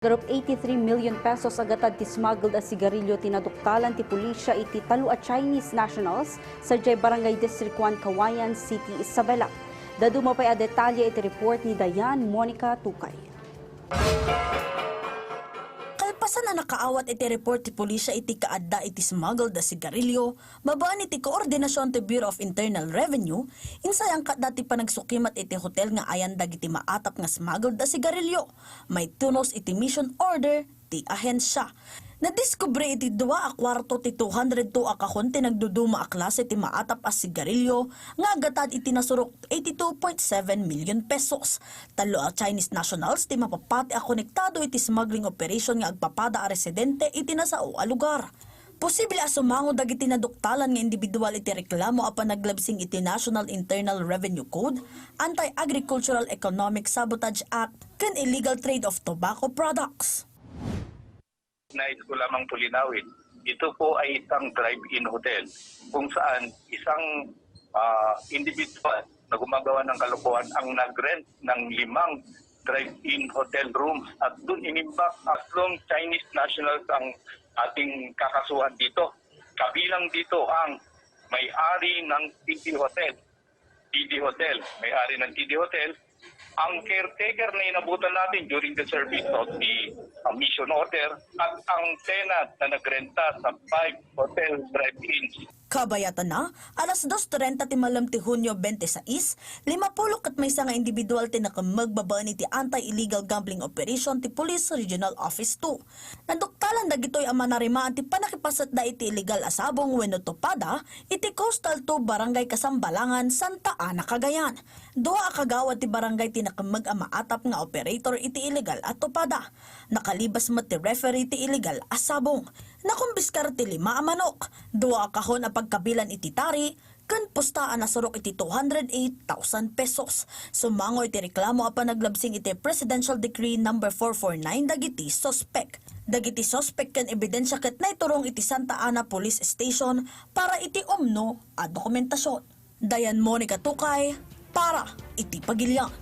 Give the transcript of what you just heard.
Garup 83 million pesos agatad ti smuggled a sigarilyo tinaduktalan ti pulisya iti talo a Chinese nationals sa Barangay District 1 Kawayan City, Isabela. Daduma pa'y a detalye iti report ni Dayan Monica Tukay. Kalpasan na nakaawat iti report ti pulisya iti kaadda iti smuggled a sigarilyo, babaan iti koordinasyon ti Bureau of Internal Revenue, insayang kadda ti panagsukimat iti hotel nga ayan dagiti maatap nga smuggled a sigarilyo. May tunos iti mission order ti ahensya. Nadiskubre iti 2 a kwarto ti 202 a kahon ti nagduduma a klase ti maatap a sigarilyo nga agatad iti nasurok 82.7 million pesos. Talo a Chinese nationals ti mapapati a konektado iti smuggling operation nga agpapada a residente iti nasao a lugar. Posible a sumango dagiti naduktalan nga individual iti reklamo a panaglabsing iti National Internal Revenue Code, Anti-Agricultural Economic Sabotage Act, ken illegal trade of tobacco products. Nais ko lamang pulinawin, ito po ay isang drive-in hotel kung saan isang individual na gumagawa ng kalokohan ang nag-rent ng 5 drive-in hotel rooms at doon inimbak 3 Chinese nationals ang ating kakasuhan dito. Kabilang dito ang may-ari ng TD Hotel. May-ari ng TD Hotel. Ang caretaker na inabutan natin during the service of the mission order at ang tenant na nagrenta sa 5 hotel drive-ins. Kabayatan na, alas 2:30 ti malam ti Hunyo 26, 50 kat may nga individual ti nakamagbabaan iti anti-illegal gambling operation ti Police Regional Office 2. Naduktalan dagitoy ang manarimaan ti panakipasat da iti illegal asabong wenno topada iti Coastal 2 Barangay Kasambalangan, Santa Ana, Cagayan. 2 a kagawad ti barangay ti nakamag-amaatap nga operator iti illegal at topada. Nakalibas met ti referee ti illegal asabong. Nakumbiskar ti 5 a manok. 2 a kahon a pagkabilan iti tari, kan postaan nasurok iti 208,000 pesos. Sumango iti reklamo a panaglabsing iti Presidential Decree No. 449 dagiti sospek. Dagiti sospek kan ebidensya ket naiturong iti Santa Ana Police Station para iti umno a dokumentasyon. Dayan Monica Tukay para iti Pagilian.